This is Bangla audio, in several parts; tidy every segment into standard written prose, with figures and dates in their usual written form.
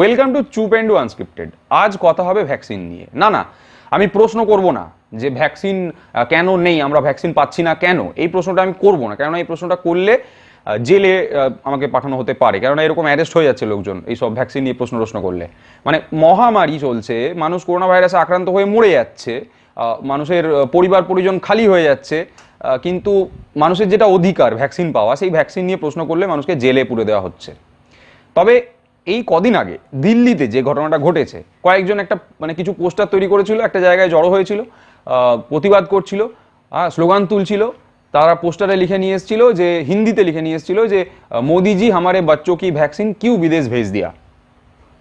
ওয়েলকাম টু চুপ অ্যান্ড আনস্ক্রিপ্টেড। আজ কথা হবে ভ্যাকসিন নিয়ে। না, আমি প্রশ্ন করব না যে ভ্যাকসিন কেন নেই, আমরা ভ্যাকসিন পাচ্ছি না কেন, এই প্রশ্নটা আমি করব না। কেননা এই প্রশ্নটা করলে জেলে আমাকে পাঠানো হতে পারে, কেননা এরকম অ্যারেস্ট হয়ে যাচ্ছে লোকজন এইসব ভ্যাকসিন নিয়ে প্রশ্ন করলে। মানে মহামারী চলছে, মানুষ করোনা ভাইরাসে আক্রান্ত হয়ে মরে যাচ্ছে, মানুষের পরিবার পরিজন খালি হয়ে যাচ্ছে, কিন্তু মানুষের যেটা অধিকার ভ্যাকসিন পাওয়া, সেই ভ্যাকসিন নিয়ে প্রশ্ন করলে মানুষকে জেলে পুরে দেওয়া হচ্ছে। তবে এই কদিন আগে দিল্লিতে যে ঘটনাটা ঘটেছে, কয়েকজন একটা মানে কিছু পোস্টার তৈরি করেছিল, একটা জায়গায় জড়ো হয়েছিল, প্রতিবাদ করছিল, স্লোগান তুলছিল। তারা পোস্টারে লিখে নিয়ে এসেছিল, যে হিন্দিতে লিখে নিয়ে এসেছিল যে মোদিজি হামারে বাচ্চো কি ভ্যাকসিন কিউ বিদেশ ভেজ দিয়া।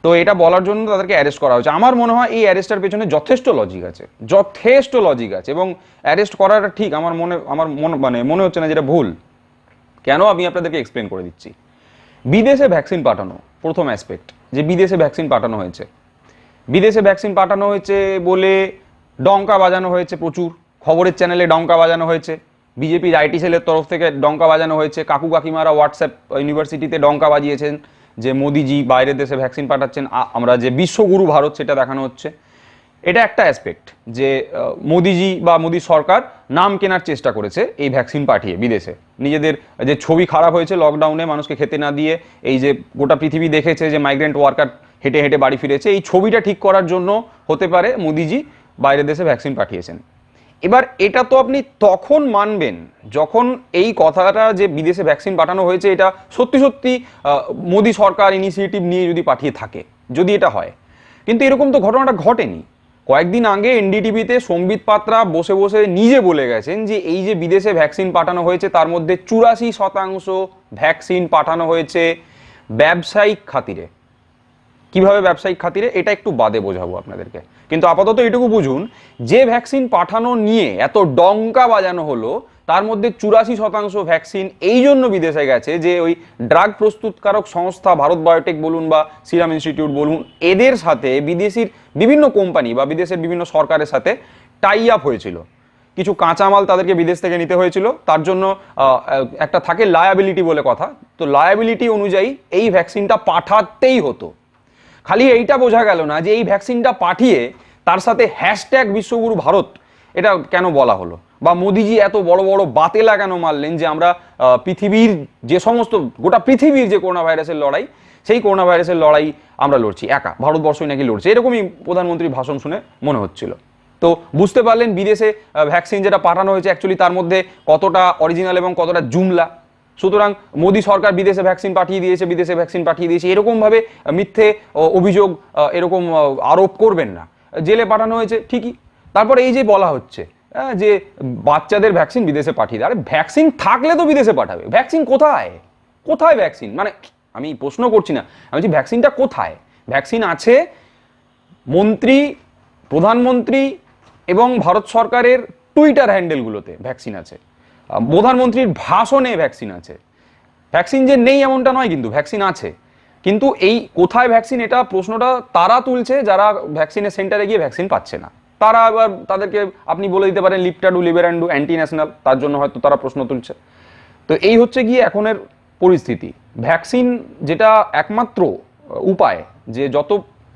তো এটা বলার জন্য তাদেরকে অ্যারেস্ট করা হয়েছে। আমার মনে হয় এই অ্যারেস্টের পেছনে যথেষ্ট লজিক আছে এবং অ্যারেস্ট করাটা ঠিক। আমার মনে হচ্ছে না যেটা ভুল। কেন, আমি আপনাদেরকে এক্সপ্লেন করে দিচ্ছি। বিদেশে ভ্যাকসিন পাঠানো, প্রথম অ্যাসপেক্ট যে বিদেশে ভ্যাকসিন পাঠানো হয়েছে। বিদেশে ভ্যাকসিন পাঠানো হয়েছে বলে ডঙ্কা বাজানো হয়েছে, প্রচুর খবরের চ্যানেলে ডঙ্কা বাজানো হয়েছে, বিজেপির আইটি সেলের তরফ থেকে ডঙ্কা বাজানো হয়েছে, কাকু কাকিমারা হোয়াটসঅ্যাপ ইউনিভার্সিটিতে ডঙ্কা বাজিয়েছেন যে মোদিজি বাইরের দেশে ভ্যাকসিন পাঠাচ্ছেন, আমরা যে বিশ্বগুরু ভারত সেটা দেখানো হচ্ছে। এটা একটা অ্যাসপেক্ট যে মোদিজি বা মোদি সরকার নাম কেনার চেষ্টা করেছে এই ভ্যাকসিন পাঠিয়ে বিদেশে। নিজেদের যে ছবি খারাপ হয়েছে লকডাউনে মানুষকে খেতে না দিয়ে, এই যে গোটা পৃথিবী দেখেছে যে মাইগ্রেন্ট ওয়ার্কার হেঁটে হেঁটে বাড়ি ফিরেছে, এই ছবিটা ঠিক করার জন্য হতে পারে মোদিজি বাইরের দেশে ভ্যাকসিন পাঠিয়েছেন। এবার এটা তো আপনি তখন মানবেন যখন এই কথাটা যে বিদেশে ভ্যাকসিন পাঠানো হয়েছে এটা সত্যি সত্যি মোদি সরকার ইনিশিয়েটিভ নিয়ে যদি পাঠিয়ে থাকে, যদি এটা হয়। কিন্তু এরকম তো ঘটনাটা ঘটেনি। কয়েকদিন আগে এনডিটিভিতে সম্বিত পাত্রা বসে বসে নিজে বলে গেছেন যে এই যে বিদেশে ভ্যাকসিন পাঠানো হয়েছে তার মধ্যে 84% ভ্যাকসিন পাঠানো হয়েছে ব্যবসায়িক খাতিরে। কিভাবে ব্যবসায়িক খাতিরে, এটা একটু বাদে বোঝাবো আপনাদেরকে, কিন্তু আপাতত এটুকু বুঝুন যে ভ্যাকসিন পাঠানো নিয়ে এত ডঙ্কা বাজানো হলো তার মধ্যে 84% ভ্যাকসিন এই জন্য বিদেশে গেছে যে ওই ড্রাগ প্রস্তুতকারক সংস্থা ভারত বায়োটেক বলুন বা সিরাম ইনস্টিটিউট বলুন, এদের সাথে বিদেশির বিভিন্ন কোম্পানি বা বিদেশের বিভিন্ন সরকারের সাথে টাই আপ হয়েছিল। কিছু কাঁচামাল তাদেরকে বিদেশ থেকে নিতে হয়েছিল, তার জন্য একটা থাকে লায়াবিলিটি বলে কথা, তো লায়াবিলিটি অনুযায়ী এই ভ্যাকসিনটা পাঠাতেই হতো। খালি এইটা বোঝা গেল না যে এই ভ্যাকসিনটা পাঠিয়ে তার সাথে হ্যাশট্যাগ বিশ্বগুরু ভারত এটা কেন বলা হলো, বা মোদিজি এত বড় বড় বাতেলা কেন মারলেন যে আমরা পৃথিবীর যে সমস্ত গোটা পৃথিবীর যে করোনা ভাইরাসের লড়াই, সেই করোনা ভাইরাসের লড়াই আমরা লড়ছি একা, ভারতবর্ষই নাকি লড়ছে, এরকমই প্রধানমন্ত্রীর ভাষণ শুনে মনে হচ্ছিল। তো বুঝতে পারলেন বিদেশে ভ্যাকসিন যেটা পাঠানো হয়েছে অ্যাকচুয়ালি তার মধ্যে কতটা অরিজিনাল এবং কতটা জুমলা। সুতরাং মোদি সরকার বিদেশে ভ্যাকসিন পাঠিয়ে দিয়েছে এরকমভাবে মিথ্যে অভিযোগ এরকম আরোপ করবেন না। জেলে পাঠানো হয়েছে ঠিকই, তারপরে এই যে বলা হচ্ছে যে বাচ্চাদের ভ্যাকসিন বিদেশে পাঠিয়ে দেয়। আরে ভ্যাকসিন থাকলে তো বিদেশে পাঠাবে, ভ্যাকসিন কোথায় কোথায় ভ্যাকসিন, মানে আমি প্রশ্ন করছি না, আমি বলছি ভ্যাকসিনটা কোথায়। ভ্যাকসিন আছে মন্ত্রী, প্রধানমন্ত্রী এবং ভারত সরকারের টুইটার হ্যান্ডেলগুলোতে ভ্যাকসিন আছে, প্রধানমন্ত্রীর ভাষণে ভ্যাকসিন আছে। ভ্যাকসিন যে নেই এমনটা নয়, কিন্তু ভ্যাকসিন আছে। কিন্তু এই কোথায় ভ্যাকসিন, এটা প্রশ্নটা তারা তুলছে যারা ভ্যাকসিনের সেন্টারে গিয়ে ভ্যাকসিন পাচ্ছে না। তারা আবার তাদেরকে আপনি বলে দিতে পারেন লিপটাডু লিবেরান্ডু অ্যান্টি ন্যাশনাল, তার জন্য হয়তো তারা প্রশ্ন তুলছে। তো এই হচ্ছে গিয়ে এখনের পরিস্থিতি। ভ্যাকসিন যেটা একমাত্র উপায় যে যত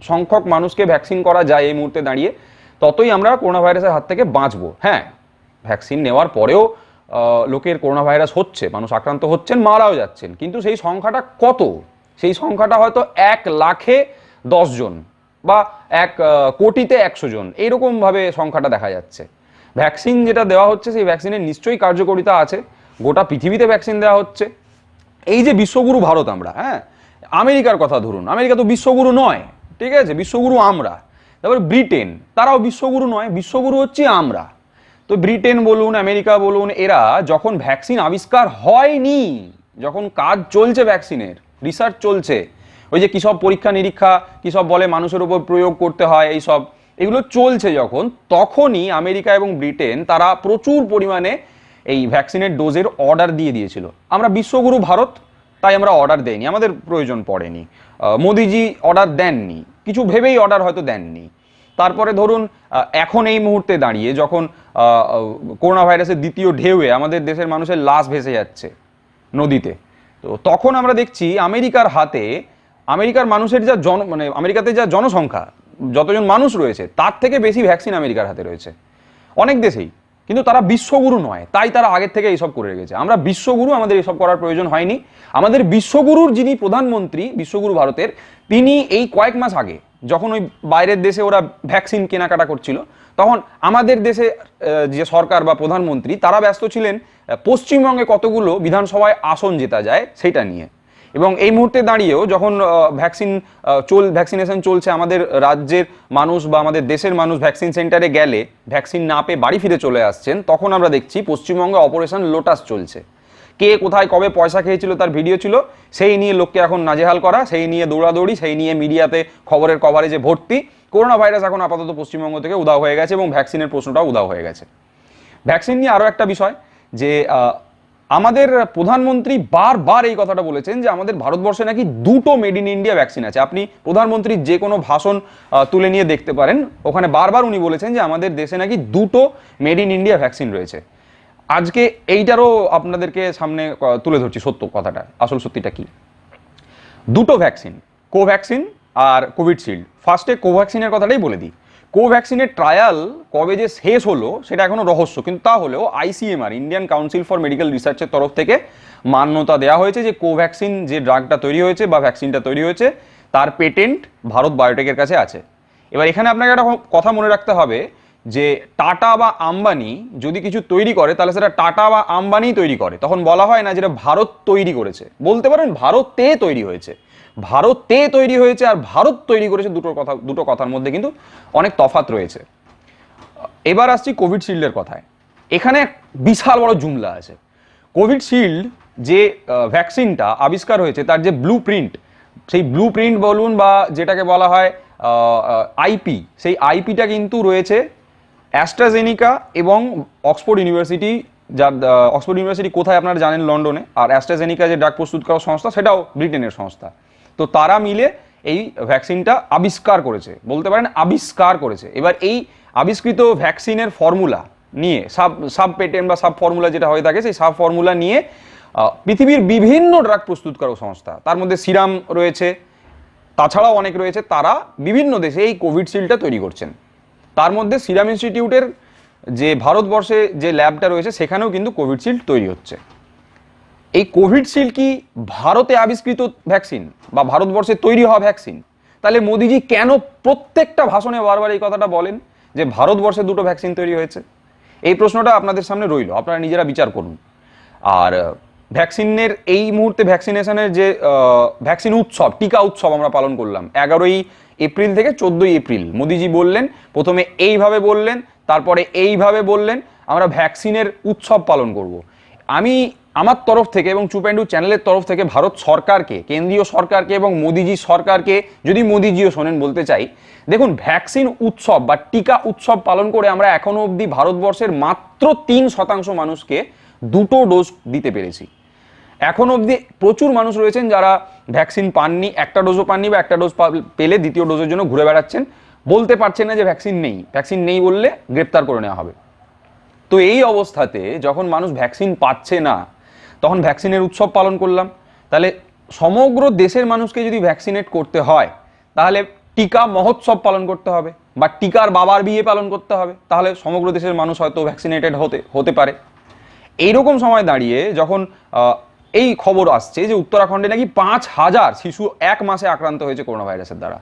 সংখ্যক মানুষকে ভ্যাকসিন করা যায় এই মুহূর্তে দাঁড়িয়ে, ততই আমরা করোনা ভাইরাসের হাত থেকে বাঁচবো। হ্যাঁ, ভ্যাকসিন নেওয়ার পরেও লোকের করোনা ভাইরাস হচ্ছে, মানুষ আক্রান্ত হচ্ছেন, মারাও যাচ্ছেন, কিন্তু সেই সংখ্যাটা কত, সেই সংখ্যাটা হয়তো 1,10,000 জন বা 1 কোটিতে 100 জন, এইরকমভাবে সংখ্যাটা দেখা যাচ্ছে। ভ্যাকসিন যেটা দেওয়া হচ্ছে সেই ভ্যাকসিনের নিশ্চয়ই কার্যকারিতা আছে, গোটা পৃথিবীতে ভ্যাকসিন দেওয়া হচ্ছে। এই যে বিশ্বগুরু ভারত আমরা, হ্যাঁ, আমেরিকার কথা ধরুন, আমেরিকা তো বিশ্বগুরু নয়, ঠিক আছে, বিশ্বগুরু আমরা। তারপর ব্রিটেন, তারাও বিশ্বগুরু নয়, বিশ্বগুরু হচ্ছে আমরা। তো ব্রিটেন বলুন, আমেরিকা বলুন, এরা যখন ভ্যাকসিন আবিষ্কার হয়নি, যখন কাজ চলছে ভ্যাকসিনের, রিসার্চ চলছে, ওই যে কী সব পরীক্ষা নিরীক্ষা কী সব বলে মানুষের উপর প্রয়োগ করতে হয়, এইসব এগুলো চলছে যখন, তখনই আমেরিকা এবং ব্রিটেন তারা প্রচুর পরিমাণে এই ভ্যাকসিনের ডোজের অর্ডার দিয়ে দিয়েছিল। আমরা বিশ্বগুরু ভারত, তাই আমরা অর্ডার দেইনি, আমাদের প্রয়োজন পড়েনি। মোদিজি অর্ডার দেননি, কিছু ভেবেই অর্ডার হয়তো দেননি। তারপরে ধরুন এখন এই মুহূর্তে দাঁড়িয়ে যখন করোনা ভাইরাসের দ্বিতীয় ঢেউয়ে আমাদের দেশের মানুষের লাশ ভেসে যাচ্ছে নদীতে, তো তখন আমরা দেখছি আমেরিকার হাতে আমেরিকার মানুষের যা মানে আমেরিকাতে যা জনসংখ্যা, যতজন মানুষ রয়েছে তার থেকে বেশি ভ্যাকসিন আমেরিকার হাতে রয়েছে অনেক দেশেই, কিন্তু তারা বিশ্বগুরু নয়, তাই তারা আগের থেকে এইসব করে রেখেছে। আমরা বিশ্বগুরু, আমাদের এসব করার প্রয়োজন হয়নি। আমাদের বিশ্বগুরুর যিনি প্রধানমন্ত্রী, বিশ্বগুরু ভারতের, তিনি এই কয়েক মাস আগে যখন ওই বাইরের দেশে ওরা ভ্যাকসিন কেনাকাটা করছিল, তখন আমাদের দেশে যে সরকার বা প্রধানমন্ত্রী তারা ব্যস্ত ছিলেন পশ্চিমবঙ্গে কতগুলো বিধানসভায় আসন জেতা যায় সেটা নিয়ে। এবং এই মুহূর্তে দাঁড়িয়েও যখন ভ্যাকসিনেশন চলছে, আমাদের রাজ্যের মানুষ বা আমাদের দেশের মানুষ ভ্যাকসিন সেন্টারে গেলে ভ্যাকসিন না পেয়ে বাড়ি ফিরে চলে আসছেন, তখন আমরা দেখছি পশ্চিমবঙ্গে অপারেশন লোটাস চলছে। কে কোথায় কবে পয়সা খেয়েছিল তার ভিডিও ছিল, সেই নিয়ে লোককে এখন নাজেহাল করা, সেই নিয়ে দৌড়াদৌড়ি, সেই নিয়ে মিডিয়াতে খবরের কভারেজে ভর্তি। করোনা ভাইরাস এখন আপাতত পশ্চিমবঙ্গ থেকে উধাও হয়ে গেছে এবং ভ্যাকসিনের প্রশ্নটাও উধাও হয়ে গেছে। ভ্যাকসিন নিয়ে আরও একটা বিষয়, যে আমাদের প্রধানমন্ত্রী বারবার এই কথাটা বলেছেন যে আমাদের ভারতবর্ষে নাকি 2টো মেড ইন ইন্ডিয়া ভ্যাকসিন আছে। আপনি প্রধানমন্ত্রীর যে কোনো ভাষণ তুলে নিয়ে দেখতে পারেন, ওখানে বারবার উনি বলেছেন যে আমাদের দেশে নাকি 2টো মেড ইন ইন্ডিয়া ভ্যাকসিন রয়েছে। আজকে এইটারও আপনাদেরকে সামনে তুলে ধরছি সত্য কথাটা, আসল সত্যিটা কি। 2টো ভ্যাকসিন, কোভ্যাক্সিন আর কোভিডশিল্ড। ফার্স্টে কোভ্যাক্সিনের কথাটাই বলে দিই। কোভ্যাক্সিনের ট্রায়াল কবে যে শেষ হলো সেটা এখনো রহস্য, কিন্তু তা হলেও ICMR, Indian council for medical রিসার্চের তরফ থেকে মান্যতা দেওয়া হয়েছে যে কোভ্যাক্সিন যে ড্রাগটা তৈরি হয়েছে বা ভ্যাকসিনটা তৈরি হয়েছে তার পেটেন্ট ভারত বায়োটেকের কাছে আছে। এবার এখানে আপনাকে একটা কথা মনে রাখতে হবে যে টাটা বা আম্বানি যদি কিছু তৈরি করে তাহলে সেটা টাটা বা আম্বানি তৈরি করে, তখন বলা হয় না যেটা ভারত তৈরি করেছে, বলতে পারেন ভারতে তৈরি হয়েছে। ভারতে তৈরি হয়েছে আর ভারত তৈরি করেছে, দুটো কথার মধ্যে কিন্তু অনেক তফাৎ রয়েছে। এবার আসছি কোভিডশিল্ডের কথায়। এখানে বিশাল বড় জুমলা আছে। কোভিডশিল্ড যে ভ্যাকসিনটা আবিষ্কার হয়েছে তার যে ব্লু প্রিন্ট, সেই ব্লু প্রিন্ট বলুন বা যেটাকে বলা হয় আইপি, সেই আইপিটা কিন্তু রয়েছে অ্যাস্ট্রাজেনিকা এবং অক্সফোর্ড ইউনিভার্সিটি। যার অক্সফোর্ড ইউনিভার্সিটি কোথায় আপনারা জানেন, লন্ডনে। আর অ্যাস্ট্রাজেনিকা যে ড্রাগ প্রস্তুত করার সংস্থা সেটাও ব্রিটেনের সংস্থা। তো তারা মিলে এই ভ্যাকসিনটা আবিষ্কার করেছে, বলতে পারেন আবিষ্কার করেছে। এবার এই আবিষ্কৃত ভ্যাকসিনের ফর্মুলা নিয়ে সাব পেটেন্ট বা সাব ফর্মুলা যেটা হয়ে থাকে, সেই সাব ফর্মুলা নিয়ে পৃথিবীর বিভিন্ন ড্রাগ প্রস্তুতকারক সংস্থা, তার মধ্যে সিরাম রয়েছে, তাছাড়াও অনেক রয়েছে, তারা বিভিন্ন দেশে এই কোভিডশিল্ডটা তৈরি করছেন। তার মধ্যে সিরাম ইনস্টিটিউটের যে ভারতবর্ষে যে ল্যাবটা রয়েছে সেখানেও কিন্তু কোভিডশিল্ড তৈরি হচ্ছে। এই কোভিডশিল্ড কি ভারতে আবিষ্কৃত ভ্যাকসিন বা ভারতবর্ষে তৈরি হওয়া ভ্যাকসিন? তাহলে মোদিজি কেন প্রত্যেকটা ভাষণে বারবার এই কথাটা বলেন যে ভারতবর্ষে 2টো ভ্যাকসিন তৈরি হয়েছে? এই প্রশ্নটা আপনাদের সামনে রইল, আপনারা নিজেরা বিচার করুন। আর ভ্যাকসিনের এই মুহূর্তে ভ্যাকসিনেশনের যে ভ্যাকসিন উৎসব, টিকা উৎসব আমরা পালন করলাম 11ই এপ্রিল থেকে 14ই এপ্রিল। মোদিজি বললেন, প্রথমে এইভাবে বললেন, তারপরে এইভাবে বললেন, আমরা ভ্যাকসিনের উৎসব পালন করব। আমি আমার তরফ থেকে এবং চুপেন্ডু চ্যানেলের তরফ থেকে ভারত সরকারকে, কেন্দ্রীয় সরকারকে এবং মোদিজি সরকারকে, যদি মোদিজিও শোনেন, বলতে চাই, দেখুন, ভ্যাকসিন উৎসব বা টিকা উৎসব পালন করে আমরা এখনো অবধি ভারতবর্ষের মাত্র 3% মানুষকে 2টো ডোজ দিতে পেরেছি। এখন অবধি প্রচুর মানুষ রয়েছেন যারা ভ্যাকসিন পাননি, একটা ডোজও পাননি, বা একটা ডোজ পেলে দ্বিতীয় ডোজের জন্য ঘুরে বেড়াচ্ছেন, বলতে পারছেন না যে ভ্যাকসিন নেই। ভ্যাকসিন নেই বললে গ্রেপ্তার করে নেওয়া হবে। তো এই অবস্থাতে যখন মানুষ ভ্যাকসিন পাচ্ছে না, তখন ভ্যাকসিনের উৎসব পালন করলাম। তাহলে সমগ্র দেশের মানুষকে যদি ভ্যাকসিনেট করতে হয়, তাহলে টিকা মহোৎসব পালন করতে হবে বা টিকার বাবার বিয়ে পালন করতে হবে, তাহলে সমগ্র দেশের মানুষ হয়তো ভ্যাকসিনেটেড হতে পারে। এইরকম সময় দাঁড়িয়ে যখন এই খবর আসছে যে উত্তরাখণ্ডে নাকি 5,000 শিশু 1 মাসে আক্রান্ত হয়েছে করোনা ভাইরাসের দ্বারা,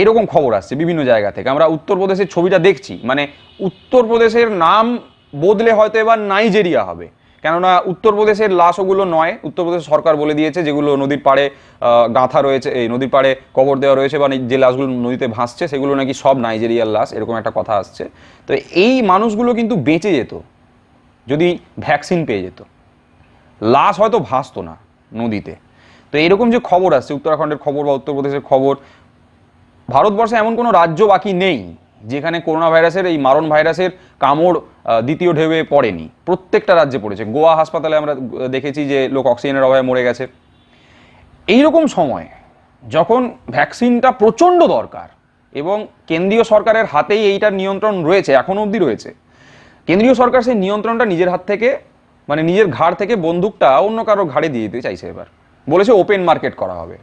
এরকম খবর আসছে বিভিন্ন জায়গা থেকে। আমরা উত্তরপ্রদেশের ছবিটা দেখছি, মানে উত্তরপ্রদেশের নাম বদলে হয়তো এবার নাইজেরিয়া হবে, কেননা উত্তরপ্রদেশের লাশ ওগুলো নয়। উত্তরপ্রদেশ সরকার বলে দিয়েছে যেগুলো নদীর পাড়ে গাঁথা রয়েছে, এই নদীর পাড়ে কবর দেওয়া রয়েছে বা যে লাশগুলো নদীতে ভাসছে সেগুলো নাকি সব নাইজেরিয়ার লাশ, এরকম একটা কথা আসছে। তো এই মানুষগুলো কিন্তু বেঁচে যেত যদি ভ্যাকসিন পেয়ে যেত, লাশ হয়তো ভাসতো না নদীতে। তো এরকম যে খবর আসছে, উত্তরাখণ্ডের খবর বা উত্তরপ্রদেশের খবর, ভারতবর্ষে এমন কোনো রাজ্য বাকি নেই যেখানে করোনা ভাইরাসের, এই মারণ ভাইরাসের কামড় দ্বিতীয় ঢেউয়ে পড়েনি। প্রত্যেকটা রাজ্যে পড়েছে। গোয়া হাসপাতালে আমরা দেখেছি যে লোক অক্সিজেনের অভাবে মরে গেছে। এইরকম সময় যখন ভ্যাকসিনটা প্রচণ্ড দরকার এবং কেন্দ্রীয় সরকারের হাতেই এইটার নিয়ন্ত্রণ রয়েছে, এখনো অবধি রয়েছে, কেন্দ্রীয় সরকার সেই নিয়ন্ত্রণটা নিজের হাত থেকে, মানে নিজের ঘাড় থেকে বন্দুকটা অন্য কারো ঘাড়ে দিয়ে দিতে চাইছে। এবার বলেছে ওপেন মার্কেট করা হবে।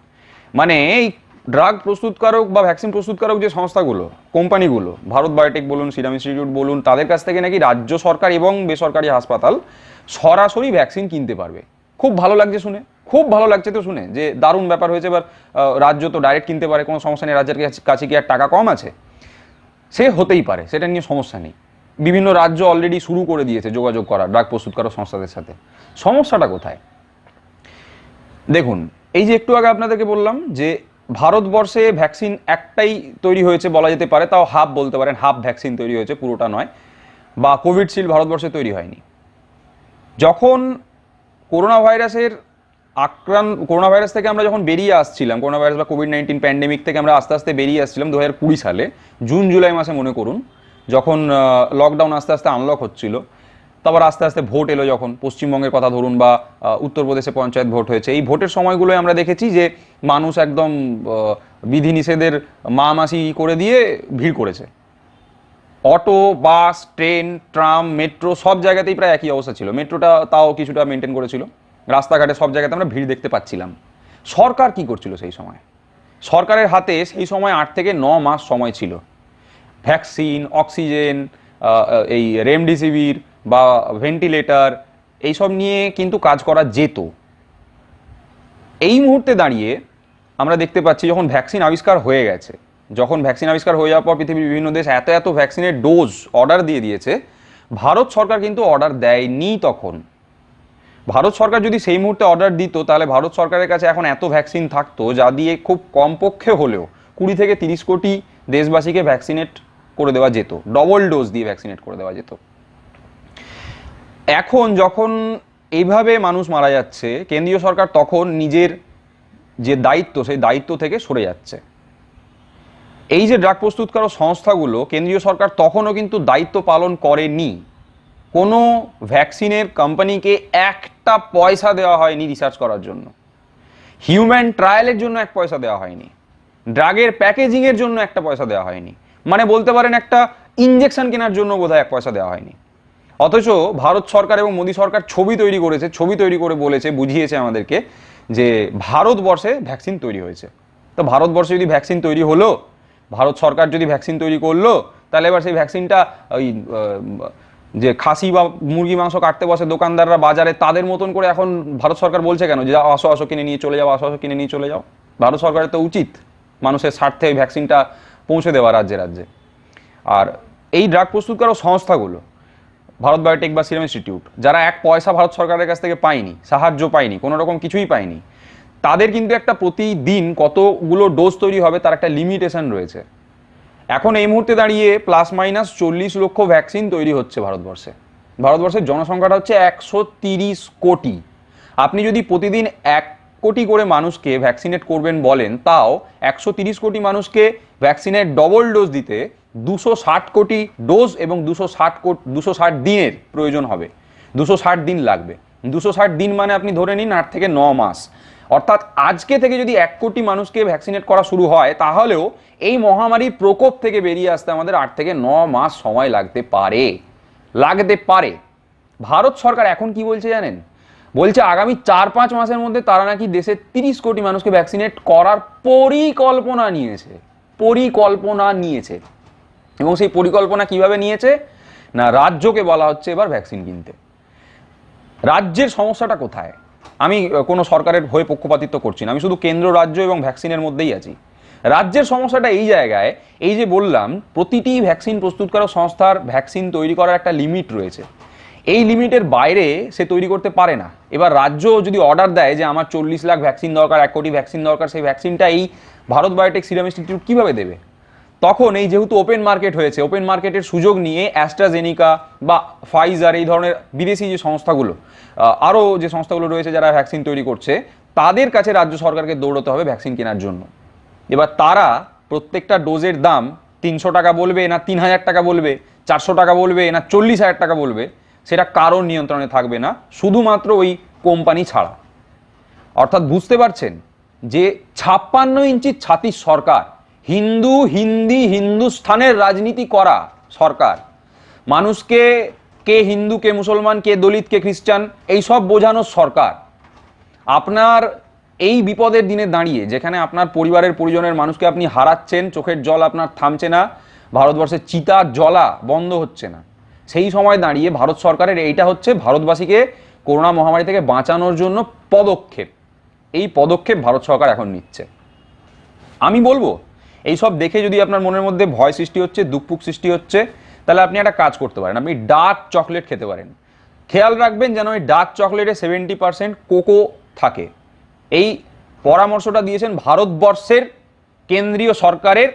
মানে এই ড্রাগ প্রস্তুতকারক বা ভ্যাকসিন প্রস্তুতকারক যে সংস্থাগুলো, কোম্পানিগুলো, ভারত বায়োটেক বলুন, সিরাম ইনস্টিটিউট বলুন, তাদের কাছ থেকে নাকি রাজ্য সরকার এবং বেসরকারি হাসপাতাল সরাসরি ভ্যাকসিন কিনতে পারবে। খুব ভালো লাগছে শুনে, খুব ভালো লাগছে তো শুনে যে দারুণ ব্যাপার হয়েছে। এবার রাজ্য তো ডাইরেক্ট কিনতে পারে, কোনো সমস্যা নেই। রাজ্যের কাছে কি আর টাকা কম আছে? সে হতেই পারে, সেটা নিয়ে সমস্যা নেই। বিভিন্ন রাজ্য অলরেডি শুরু করে দিয়েছে যোগাযোগ করা ড্রাগ প্রস্তুতকারক সংস্থাদের সাথে। সমস্যাটা কোথায়? দেখুন, এই যে একটু আগে আপনাদেরকে বললাম যে ভারতবর্ষে ভ্যাকসিন একটাই তৈরি হয়েছে বলা যেতে পারে, তাও হাফ বলতে পারেন, হাফ ভ্যাকসিন তৈরি হয়েছে, পুরোটা নয়। বা কোভিডশিল্ড ভারতবর্ষে তৈরি হয়নি। যখন করোনা ভাইরাস থেকে আমরা যখন বেরিয়ে আসছিলাম, করোনা ভাইরাস বা কোভিড-19 প্যান্ডেমিক থেকে আমরা আস্তে আস্তে বেরিয়ে আসছিলাম 2020 সালে জুন জুলাই মাসে মনে করুন, যখন লকডাউন আস্তে আস্তে আনলক হচ্ছিল। তারপর আস্তে আস্তে ভোট এলো, যখন পশ্চিমবঙ্গের কথা ধরুন বা উত্তরপ্রদেশে পঞ্চায়েত ভোট হয়েছে, এই ভোটের সময়গুলোয় আমরা দেখেছি যে মানুষ একদম বিধিনিষেধের মা মাসি করে দিয়ে ভিড় করেছে। অটো, বাস, ট্রেন, ট্রাম, মেট্রো সব জায়গাতেই প্রায় একই অবস্থা ছিল। মেট্রোটা তাও কিছুটা মেনটেন করেছিল। রাস্তাঘাটে সব জায়গাতে আমরা ভিড় দেখতে পাচ্ছিলাম। সরকার কি করছিল সেই সময়? সরকারের হাতে সেই সময় 8 থেকে 9 মাস সময় ছিল। ভ্যাকসিন, অক্সিজেন, এই রেমডেসিভির বা ভেন্টিলেটর, এইসব নিয়ে কিন্তু কাজ করা যেত। এই মুহূর্তে দাঁড়িয়ে আমরা দেখতে পাচ্ছি যখন ভ্যাকসিন আবিষ্কার হয়ে গেছে, যখন ভ্যাকসিন আবিষ্কার হয়ে যাওয়ার পর পৃথিবীর বিভিন্ন দেশ এত এত ভ্যাকসিনের ডোজ অর্ডার দিয়ে দিয়েছে, ভারত সরকার কিন্তু অর্ডার দেয়নি। তখন ভারত সরকার যদি সেই মুহূর্তে অর্ডার দিত, তাহলে ভারত সরকারের কাছে এখন এত ভ্যাকসিন থাকতো যা দিয়ে খুব কমপক্ষে হলেও 20 থেকে 30 কোটি দেশবাসীকে ভ্যাকসিনেট করে দেওয়া যেত, ডবল ডোজ দিয়ে ভ্যাকসিনেট করে দেওয়া যেত। এখন যখন এইভাবে মানুষ মারা যাচ্ছে, কেন্দ্রীয় সরকার তখন নিজের যে দায়িত্ব, সেই দায়িত্ব থেকে সরে যাচ্ছে। এই যে ড্রাগ প্রস্তুতকারক সংস্থাগুলো, কেন্দ্রীয় সরকার তখনও কিন্তু দায়িত্ব পালন করেনি। কোনো ভ্যাকসিনের কোম্পানিকে একটা পয়সা দেওয়া হয়নি রিসার্চ করার জন্য, হিউম্যান ট্রায়ালের জন্য 1 পয়সা দেওয়া হয়নি, ড্রাগের প্যাকেজিংয়ের জন্য 1 পয়সা দেওয়া হয়নি, মানে বলতে পারেন একটা ইঞ্জেকশন কেনার জন্য বোধহয় 1 পয়সা দেওয়া হয়নি। অথচ ভারত সরকার এবং মোদী সরকার ছবি তৈরি করেছে, ছবি তৈরি করে বলেছে, বুঝিয়েছে আমাদেরকে যে ভারতবর্ষে ভ্যাকসিন তৈরি হয়েছে। তো ভারতবর্ষে যদি ভ্যাকসিন তৈরি হলো, ভারত সরকার যদি ভ্যাকসিন তৈরি করলো, তাহলে এবার সেই ভ্যাকসিনটা ওই যে খাসি বা মুরগি মাংস কাটতে বসে দোকানদাররা বাজারে, তাদের মতন করে এখন ভারত সরকার বলছে কেন যে আসো আসো কিনে নিয়ে চলে যাও, আসো আসো কিনে নিয়ে চলে যাও? ভারত সরকারের তো উচিত মানুষের স্বার্থে ওই ভ্যাকসিনটা পৌঁছে দেওয়া রাজ্যে রাজ্যে। আর এই ড্রাগ প্রস্তুতকারক সংস্থাগুলো, ভারত বায়োটেক বা সিরাম ইনস্টিটিউট, যারা 1 পয়সা ভারত সরকারের কাছ থেকে পায়নি, সাহায্য পায়নি, কোনো রকম কিছুই পায়নি, তাদের কিন্তু একটা প্রতিদিন কতগুলো ডোজ তৈরি হবে তার একটা লিমিটেশন রয়েছে। এখন এই মুহূর্তে দাঁড়িয়ে ±40 লক্ষ ভ্যাকসিন তৈরি হচ্ছে ভারতবর্ষে। ভারতবর্ষের জনসংখ্যাটা হচ্ছে 130 কোটি। আপনি যদি প্রতিদিন 1 কোটি করে মানুষকে ভ্যাকসিনেট করবেন বলেন, তাও 130 কোটি মানুষকে ভ্যাকসিনের ডবল ডোজ দিতে 260 কোটি ডোজ এবং 260 দিনের প্রয়োজন হবে। 260 দিন লাগবে। 260 দিন মানে আপনি ধরে নিন 8 থেকে 9 মাস। অর্থাৎ আজকে থেকে যদি 1 কোটি মানুষকে ভ্যাকসিনেট করা শুরু হয়, তাহলেও এই মহামারীর প্রকোপ থেকে বেরিয়ে আসতে আমাদের 8 থেকে 9 মাস সময় লাগতে পারে। ভারত সরকার এখন কি বলছে জানেন? বলছে আগামী 4-5 মাসের মধ্যে তারা নাকি দেশের 30 কোটি মানুষকে ভ্যাকসিনেট করার পরিকল্পনা নিয়েছে। এবং সেই পরিকল্পনা কিভাবে নিয়েছে না, রাজ্যকে বলা হচ্ছে এবার ভ্যাকসিন কিনতে। রাজ্যের সমস্যাটা কোথায়? আমি কোনো সরকারের হয়ে পক্ষপাতিত্ব করছি না, আমি শুধু কেন্দ্র, রাজ্য এবং ভ্যাকসিনের মধ্যেই আছি। রাজ্যের সমস্যাটা এই জায়গায়, এই যে বললাম প্রতিটি ভ্যাকসিন প্রস্তুতকারক সংস্থার ভ্যাকসিন তৈরি করার একটা লিমিট রয়েছে, এই লিমিটের বাইরে সে তৈরি করতে পারে না। এবার রাজ্য যদি অর্ডার দেয় যে আমার 40 লাখ ভ্যাকসিন দরকার, 1 কোটি ভ্যাকসিন দরকার, সেই ভ্যাকসিনটা এই ভারত বায়োটেক সিরাম ইনস্টিটিউট কীভাবে দেবে? তখন এই যেহেতু ওপেন মার্কেট হয়েছে, ওপেন মার্কেটের সুযোগ নিয়ে অ্যাস্ট্রাজেনিকা বা ফাইজার, এই ধরনের বিদেশি যে সংস্থাগুলো, আরও যে সংস্থাগুলো রয়েছে যারা ভ্যাকসিন তৈরি করছে, তাদের কাছে রাজ্য সরকারকে দৌড়তে হবে ভ্যাকসিন কেনার জন্য। এবার তারা প্রত্যেকটা ডোজের দাম 300 টাকা বলবে, না 3000 টাকা বলবে, 400 টাকা বলবে, না 40,000 টাকা বলবে, সেটা কারোর নিয়ন্ত্রণে থাকবে না, শুধুমাত্র ওই কোম্পানি ছাড়া। অর্থাৎ বুঝতে পারছেন যে 56 ইঞ্চি ছাতির সরকার, হিন্দুস্থানের রাজনীতি করা সরকার, মানুষকে কে হিন্দু, কে মুসলমান, কে দলিত, কে খ্রিস্টান, এইসব বোঝানোর সরকার। আপনার এই বিপদের দিনে দাঁড়িয়ে যেখানে আপনার পরিবারের পরিজনের মানুষকে আপনি হারাচ্ছেন, চোখের জল আপনার থামছে না, ভারতবর্ষের চিতা জ্বলা বন্ধ হচ্ছে না, সেই সময় দাঁড়িয়ে ভারত সরকারের এইটা হচ্ছে ভারতবাসীকে করোনা মহামারী থেকে বাঁচানোর জন্য পদক্ষেপ। এই পদক্ষেপ ভারত সরকার এখন নিচ্ছে। আমি বলবো এই সব দেখে যদি আপনার মনের মধ্যে ভয় সৃষ্টি হচ্ছে, দুঃখ সৃষ্টি হচ্ছে, তাহলে আপনি একটা কাজ করতে পারেন, আপনি ডার্ক চকলেট খেতে পারেন। খেয়াল রাখবেন যেন ওই ডার্ক চকলেটে 70% কোকো থাকে। এই পরামর্শটা দিয়েছেন ভারতবর্ষের কেন্দ্রীয় সরকারের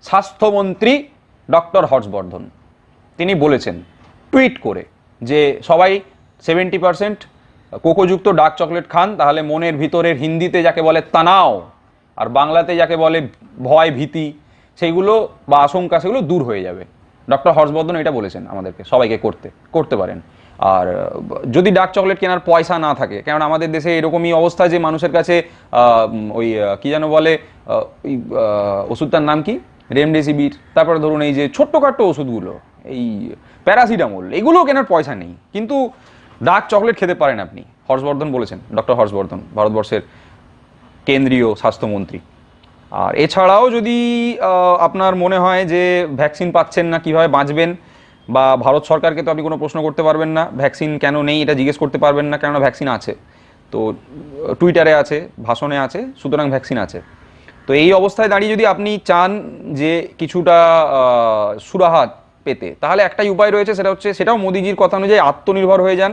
স্বাস্থ্যমন্ত্রী ডক্টর হর্ষবর্ধন। তিনি বলেছেন টুইট করে যে সবাই 70% কোকোযুক্ত ডার্ক চকলেট খান, তাহলে মনের ভিতরের হিন্দিতে যাকে বলে তানাও আর বাংলাতে যাকে বলে ভয় ভীতি সেইগুলো বা আশঙ্কা সেগুলো দূর হয়ে যাবে। ডক্টর হর্ষবর্ধন এটা বলেছেন আমাদেরকে সবাইকে করতে পারেন। আর যদি ডার্ক চকলেট কেনার পয়সা না থাকে, কারণ আমাদের দেশে এরকমই অবস্থা যে মানুষের কাছে ওই কি যেন বলে ওই ওষুধটার নাম কি, রেমডেসিভির, তারপরে ধরুন এই যে ছোট্টখাট্ট ওষুধগুলো, এই প্যারাসিটামল, এগুলো কেনার পয়সা নেই, কিন্তু ডার্ক চকলেট খেতে পারেন আপনি। হর্ষবর্ধন বলেছেন, ডক্টর হর্ষবর্ধন, ভারতবর্ষের কেন্দ্রীয় স্বাস্থ্যমন্ত্রী। আর এছাড়াও যদি আপনার মনে হয় যে ভ্যাকসিন পাচ্ছেন না, কীভাবে বাঁচবেন, বা ভারত সরকারকে তো আপনি কোনো প্রশ্ন করতে পারবেন না, ভ্যাকসিন কেন নেই এটা জিজ্ঞেস করতে পারবেন না, কেননা ভ্যাকসিন আছে, তো টুইটারে আছে, ভাষণে আছে, সুতরাং ভ্যাকসিন আছে। তো এই অবস্থায় দাঁড়িয়ে যদি আপনি চান যে কিছুটা সুরাহাত পেতে, তাহলে একটাই উপায় রয়েছে, সেটা হচ্ছে, সেটাও মোদিজির কথা অনুযায়ী আত্মনির্ভর হয়ে যান।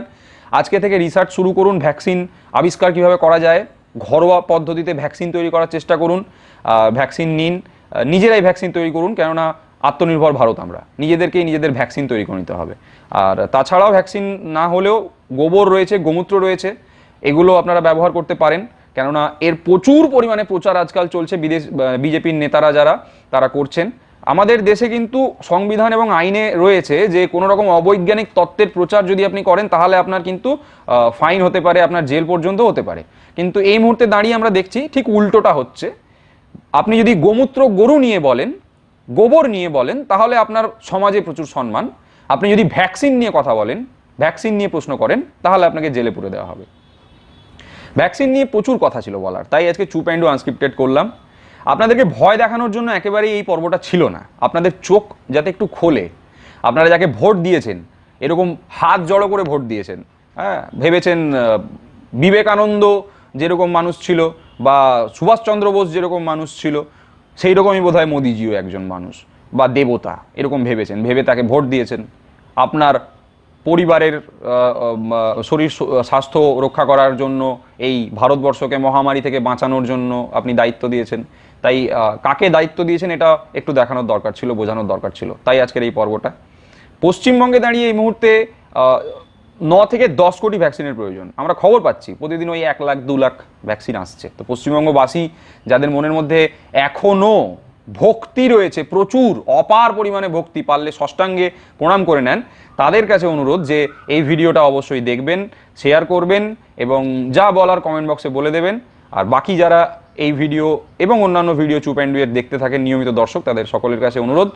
আজকে থেকে রিসার্চ শুরু করুন, ভ্যাকসিন আবিষ্কার কীভাবে করা যায়, ঘরোয়া পদ্ধতিতে ভ্যাকসিন তৈরি করার চেষ্টা করুন, ভ্যাকসিন নিন, নিজেরাই ভ্যাকসিন তৈরি করুন, কেননা আত্মনির্ভর ভারত আমরা, নিজেদেরকেই নিজেদের ভ্যাকসিন তৈরি করে নিতে হবে। আর তাছাড়াও ভ্যাকসিন না হলেও গোবর রয়েছে, গোমূত্র রয়েছে, এগুলো আপনারা ব্যবহার করতে পারেন, কেননা এর প্রচুর পরিমাণে প্রচার আজকাল চলছে, বিজেপির নেতারা যারা তারা করছেন। আমাদের দেশে কিন্তু সংবিধান এবং আইনে রয়েছে যে কোনো রকম অবৈজ্ঞানিক তত্ত্বের প্রচার যদি আপনি করেন তাহলে আপনার কিন্তু ফাইন হতে পারে, আপনার জেল পর্যন্ত হতে পারে। কিন্তু এই মুহূর্তে দাঁড়িয়ে আমরা দেখছি ঠিক উল্টোটা হচ্ছে। আপনি যদি গোমূত্র গরু নিয়ে বলেন, গোবর নিয়ে বলেন, তাহলে আপনার সমাজে প্রচুর সম্মান। আপনি যদি ভ্যাকসিন নিয়ে কথা বলেন, ভ্যাকসিন নিয়ে প্রশ্ন করেন, তাহলে আপনাকে জেলে পুরে দেওয়া হবে। ভ্যাকসিন নিয়ে প্রচুর কথা ছিল বলার, তাই আজকে চুপ অ্যান্ড আনস্ক্রিপ্টেড করলাম। আপনাদেরকে ভয় দেখানোর জন্য একেবারেই এই পর্বটা ছিল না, আপনাদের চোখ যাতে একটু খোলে। আপনারা যাকে ভোট দিয়েছেন, এরকম হাত জড়ো করে ভোট দিয়েছেন, হ্যাঁ, ভেবেছেন বিবেকানন্দ যেরকম মানুষ ছিল বা সুভাষচন্দ্র বোস যেরকম মানুষ ছিল, সেই রকমই বোধহয় মোদিজিও একজন মানুষ বা দেবতা, এরকম ভেবেছেন, ভেবে তাকে ভোট দিয়েছেন। আপনার পরিবারের শরীর স্বাস্থ্য রক্ষা করার জন্য, এই ভারতবর্ষকে মহামারী থেকে বাঁচানোর জন্য আপনি দায়িত্ব দিয়েছেন। তাই কাকে দায়িত্ব দিয়েছেন এটা একটু দেখানোর দরকার ছিল, বোঝানোর দরকার ছিল, তাই আজকের এই পর্বটা। পশ্চিমবঙ্গে দাঁড়িয়ে এই মুহূর্তে 9 থেকে 10 কোটি ভ্যাকসিনের প্রয়োজন। আমরা খবর পাচ্ছি প্রতিদিন ওই 1 লাখ 2 লাখ ভ্যাকসিন আসছে। তো পশ্চিমবঙ্গবাসী যাদের মনের মধ্যে এখনও ভক্তি রয়েছে, প্রচুর অপার পরিমাণে ভক্তি, পারলে ষষ্ঠাঙ্গে প্রণাম করে নেন, তাদের কাছে অনুরোধ যে এই ভিডিওটা অবশ্যই দেখবেন, শেয়ার করবেন এবং যা বলার কমেন্ট বক্সে বলে দেবেন। আর বাকি যারা এই ভিডিও এবং অন্যান্য ভিডিও চুপ অ্যান্ড ডুয়েট দেখতে থাকেন নিয়মিত দর্শক, তাদের সকলের কাছে অনুরোধ,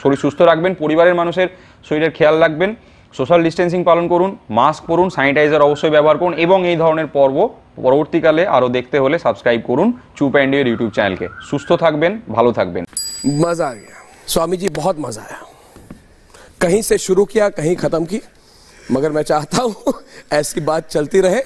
শরীর সুস্থ রাখবেন, পরিবারের মানুষের শরীরের খেয়াল রাখবেন, সোশ্যাল ডিস্টেন্সিং পালন করুন, মাস্ক পরুন, স্যানিটাইজার অবশ্যই ব্যবহার করুন, এবং এই ধরনের পর্ব পরবর্তীকালে আরও দেখতে হলে সাবস্ক্রাইব করুন চুপ অ্যান্ড ডুয়েট ইউটিউব চ্যানেলকে। সুস্থ থাকবেন, ভালো থাকবেন। मजा आ गया स्वामी जी, बहुत मजा आया। कहीं से शुरू किया, कहीं खत्म की, मगर मैं चाहता हूं ऐसी बात चलती रहे।